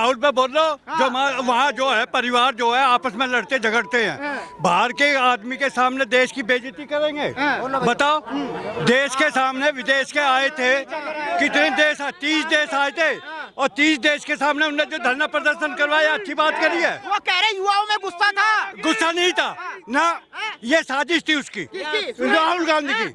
राहुल पे बोल रहा हूँ, जो वहाँ जो है परिवार जो है आपस में लड़ते झगड़ते हैं, बाहर के आदमी के सामने देश की बेइज्जती करेंगे। बताओ, देश के सामने विदेश के आए थे, कितने देश, 30 देश आए थे, और 30 देश के सामने उन्होंने जो धरना प्रदर्शन करवाया, अच्छी बात करी है। वो कह रहे युवाओं में गुस्सा था। गुस्सा नहीं था ना, ये साजिश थी उसकी, राहुल गांधी की।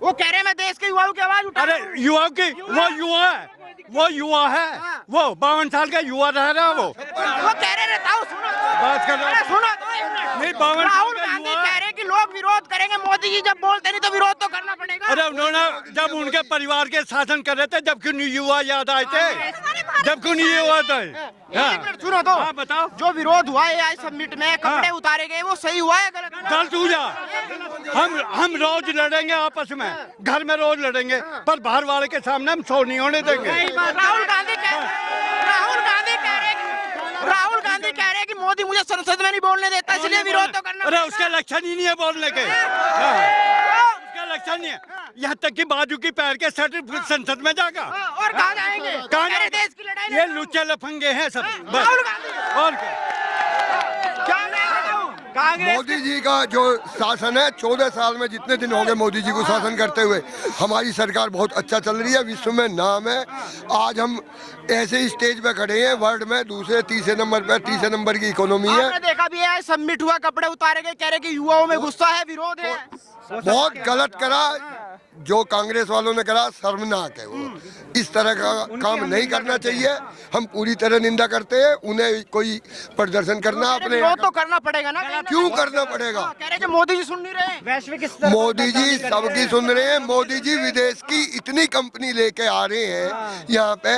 वो कह रहे मैं देश के युवाओं की आवाज उठा। अरे युवाओं की, वो युवा है, वो युवा है, वो 52 साल का युवा रह रहा है वो कह रहे रहता सुनो बात कर रहा है। सुनो नहीं, 52 राहुल गांधी कह रहे कि लोग विरोध करेंगे, मोदी जी जब बोलते नहीं तो विरोध तो करना पड़ेगा। अरे उन्होंने जब उनके परिवार के शासन कर रहे थे, जब क्यों नहीं युवा याद आए थे, जब क्यों नहीं युवा थे। एक मिनट सुनो तो, बताओ, जो विरोध हुआ है आज समिट में, कपड़े उतारे गए, वो सही हुआ है गलत? गलत हुआ। हम रोज लड़ेंगे आपस में, घर में रोज लड़ेंगे, पर बाहर वाले के सामने हम सो नहीं होने देंगे। राहुल गांधी कह रहे कि मोदी मुझे संसद में नहीं बोलने देता, इसलिए विरोध तो करना। अरे उसका लक्षण ही नहीं है बोलने के, उसका लक्षण नहीं है। यहाँ तक कि बाजू की पैर के सेट संसद में जाएगा। और कहाँ जाएंगे? कहाँ देश की लड़ाई? ये लुच्चे लफंगे हैं सब। राहुल गांधी और क्या? मोदी जी का जो शासन है, 14 साल में जितने दिन हो गए मोदी जी को शासन करते हुए, हमारी सरकार बहुत अच्छा चल रही है, विश्व में नाम है। आज हम ऐसे ही स्टेज पे खड़े हैं, वर्ल्ड में दूसरे तीसरे नंबर पे, तीसरे नंबर की इकोनॉमी है। आपने देखा भी है, सबमिट हुआ, कपड़े उतारे गए, कह रहे कि युवाओं में गुस्सा है, विरोध है। बहुत गलत करा जो कांग्रेस वालों ने करा, शर्मनाक है वो। इस तरह का काम नहीं करना चाहिए, हम पूरी तरह निंदा करते हैं। उन्हें कोई प्रदर्शन करना अपने विरोध तो करना पड़ेगा ना। क्यों करना पड़ेगा? कह रहे कि मोदी जी सुन नहीं रहे, वैश्विक स्तर मोदी जी सबकी सुन रहे हैं। मोदी जी विदेश की इतनी कंपनी लेके आ रहे हैं यहाँ पे,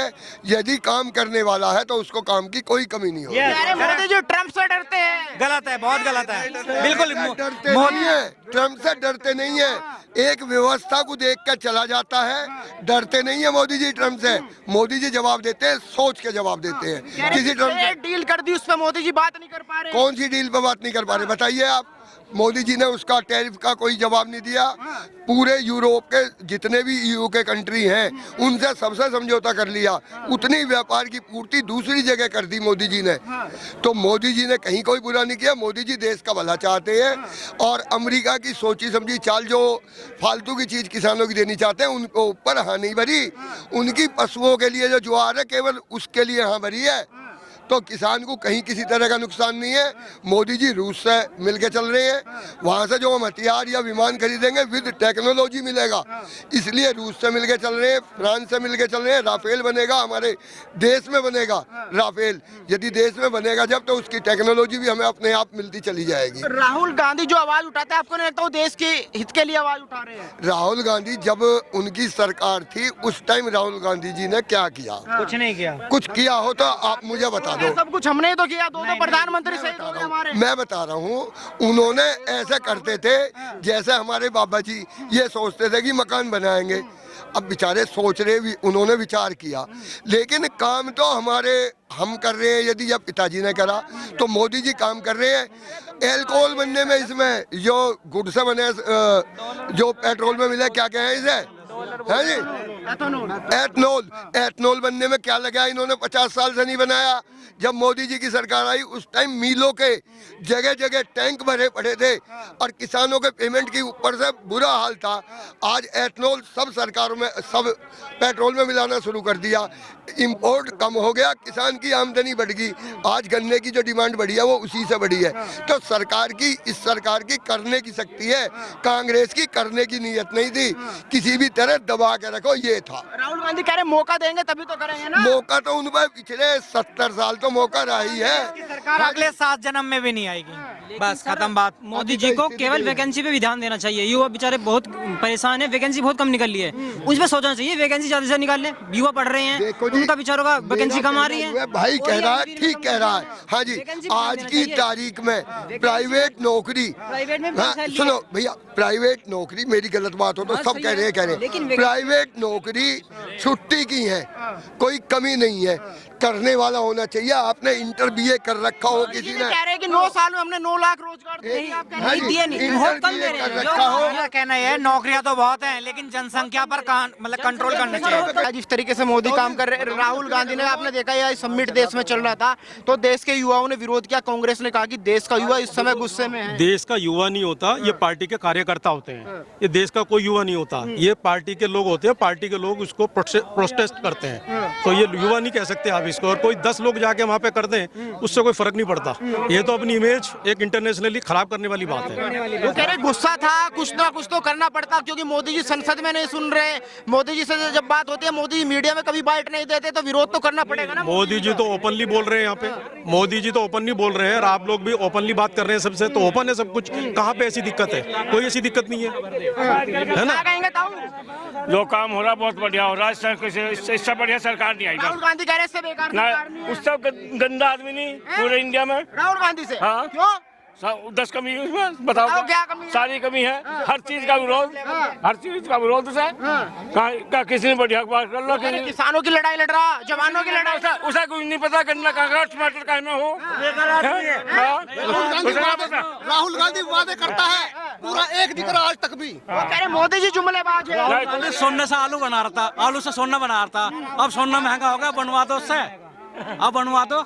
यदि काम करने वाला है तो उसको काम की कोई कमी नहीं होगी। मोदी जी ट्रम्प से डरते हैं। गलत है, बहुत गलत है, बिल्कुल डरते नहीं है, ट्रम्प से डरते नहीं है, एक व्यवस्था को देख कर चला जाता है। डरते नहीं है मोदी जी ट्रम्प से। मोदी जी जवाब देते हैं, सोच के जवाब देते हैं। किसी ट्रम्प डील कर दी, उस पर मोदी जी बात नहीं कर पा रहे। कौन सी डील पे बात नहीं कर पा रहे बताइए आप? मोदी जी ने उसका टैरिफ का कोई जवाब नहीं दिया। पूरे यूरोप के जितने भी ईयू के कंट्री हैं, उनसे सबसे समझौता कर लिया। उतनी व्यापार की पूर्ति दूसरी जगह कर दी मोदी जी ने। तो मोदी जी ने कहीं कोई बुरा नहीं किया। मोदी जी देश का भला चाहते हैं, और अमेरिका की सोची समझी चाल जो फालतू की चीज किसानों की देनी चाहते हैं, उनको ऊपर हाँ नहीं भरी। उनकी पशुओं के लिए जो ज्वार है, केवल उसके लिए हाँ भरी है। तो किसान को कहीं किसी तरह का नुकसान नहीं है। मोदी जी रूस से मिलके चल रहे हैं, वहाँ से जो हम हथियार या विमान खरीदेंगे विद टेक्नोलॉजी मिलेगा, इसलिए रूस से मिलके चल रहे हैं, फ्रांस से मिलके चल रहे हैं। राफेल बनेगा, हमारे देश में बनेगा राफेल। यदि देश में बनेगा जब, तो उसकी टेक्नोलॉजी भी हमें अपने आप मिलती चली जाएगी। राहुल गांधी जो आवाज उठाते हैं, आपको नहीं लगता वो देश के हित के लिए आवाज उठा रहे हैं? राहुल गांधी जब उनकी सरकार थी, उस टाइम राहुल गांधी जी ने क्या किया? कुछ नहीं किया। कुछ किया हो तो आप मुझे बता दो। सब कुछ हमने ही तो किया, दो प्रधानमंत्री शहीद हो गए हमारे। मैं बता रहा हूँ, उन्होंने ऐसे करते थे जैसे हमारे बाबा जी ये सोचते थे कि मकान बनाएंगे। अब बेचारे सोच रहे भी, उन्होंने विचार किया, लेकिन काम तो हम कर रहे हैं। यदि जब पिताजी ने करा तो मोदी जी काम कर रहे हैं। एल्कोहल बनने में, इसमें जो गुड़ से बने, जो पेट्रोल में मिले, क्या कहें इसे, है जी, एथनॉल बनने में क्या लगा? इन्होंने 50 साल से नहीं बनाया। जब मोदी जी की सरकार आई, उस टाइम मिलों के जगह जगह टैंक भरे पड़े थे, और किसानों के पेमेंट की ऊपर से बुरा हाल था। आज एथनॉल सब सरकारों में, सब पेट्रोल में मिलाना शुरू कर दिया। इंपोर्ट कम हो गया, किसान की आमदनी बढ़ गई। आज गन्ने की जो डिमांड बढ़ी है, वो उसी से बढ़ी है। तो सरकार की, इस सरकार की करने की शक्ति है, कांग्रेस की करने की नीयत नहीं थी। किसी भी तरह दबा के रखो, ये था। राहुल गांधी कह रहे मौका देंगे तभी तो करेंगे ना। मौका तो उन पर पिछले 70 साल तो मौका रहा ही है। सरकार अगले 7 जन्म में भी नहीं आएगी, बस खत्म बात। मोदी जी को केवल वैकेंसी पे भी ध्यान देना चाहिए। युवा बेचारे बहुत परेशान है, वैकेंसी बहुत कम निकल रही है, उस पर सोचना चाहिए। वैकेंसी ज्यादा से निकाल ले, युवा पढ़ रहे हैं, उनका बेचारों का वैकेंसी कम आ रही है। भाई कह रहा है, ठीक कह रहा है। हाँ जी, आज की तारीख में प्राइवेट नौकरी, सुनो भैया, प्राइवेट नौकरी, मेरी गलत बात हो तो सब कह रहे हैं, प्राइवेट नौकरी छुट्टी की है, कोई कमी नहीं है, करने वाला होना चाहिए। आपने इंटर बीए कर रखा हो किसी ने, कह रहे हैं कि 9 साल में हमने 9 लाख रोजगार दिए, आप कह रहे हैं दिए नहीं, बहुत कम दे रहे हैं। कर रखा हो। मेरा कहना है नौकरियां तो बहुत हैं, लेकिन जनसंख्या पर मतलब कंट्रोल करना चाहिए। जिस तरीके से मोदी काम कर रहे हैं, राहुल गांधी ने, आपने देखा यह समिट देश में चल रहा था तो देश के युवाओं ने विरोध किया। कांग्रेस ने कहा कि देश का युवा इस समय गुस्से में है। देश का युवा नहीं होता, ये पार्टी के कार्यकर्ता होते हैं। ये देश का कोई युवा नहीं होता, ये पार्टी के लोग होते हैं। पार्टी के लोग उसको प्रोटेस्ट करते हैं, तो ये युवा नहीं कह सकते आप इसको। और कोई 10 लोग जाके वहाँ पे कर दें, उससे कोई फर्क नहीं पड़ता। ये तो अपनी इमेज एक इंटरनेशनली खराब करने वाली बात है। वो कह रहे गुस्सा था, कुछ ना कुछ तो करना पड़ता, क्योंकि मोदी जी संसद में नहीं सुन रहे। मोदी जी से जब बात होती है, मोदी जी मीडिया में कभी बाइट नहीं देते, तो विरोध तो करना पड़ेगा ना। मोदी जी तो ओपनली बोल रहे हैं यहाँ पे, मोदी जी तो ओपनली बोल रहे हैं और आप लोग भी ओपनली बात कर रहे हैं सबसे, तो ओपन है सब कुछ। कहाँ पे ऐसी दिक्कत है? कोई ऐसी दिक्कत नहीं है ना। क्या कहेंगे ताऊ? जो काम हो रहा बहुत बढ़िया हो रहा है, इससे बढ़िया सरकार नहीं आई। राहुल गांधी कह रहे हैं इससे बेकार सरकार नहीं है। उससे गंदा आदमी नहीं पूरे इंडिया में। राहुल गांधी से हाँ। क्यों? 10 कमी है उसमें, बताओ क्या कमी है? सारी कमी है, हर चीज का विरोध, हर चीज का विरोध से। का किसी ने बढ़िया बात कर लो, किसानों की लड़ाई लड़ रहा, जवानों की लड़ाई। उसे कुछ नहीं पता, गन्ना का टमाटर का में हो। राहुल गांधी वादे करता है, पूरा एक दिख रहा आज तक भी। वो कह रहे मोदी जी जुमलेबाज है। सोने से आलू बना रहा था, आलू से सोना बना रहा था, अब सोना महंगा हो गया, बनवा दो उससे, अब बनवा दो।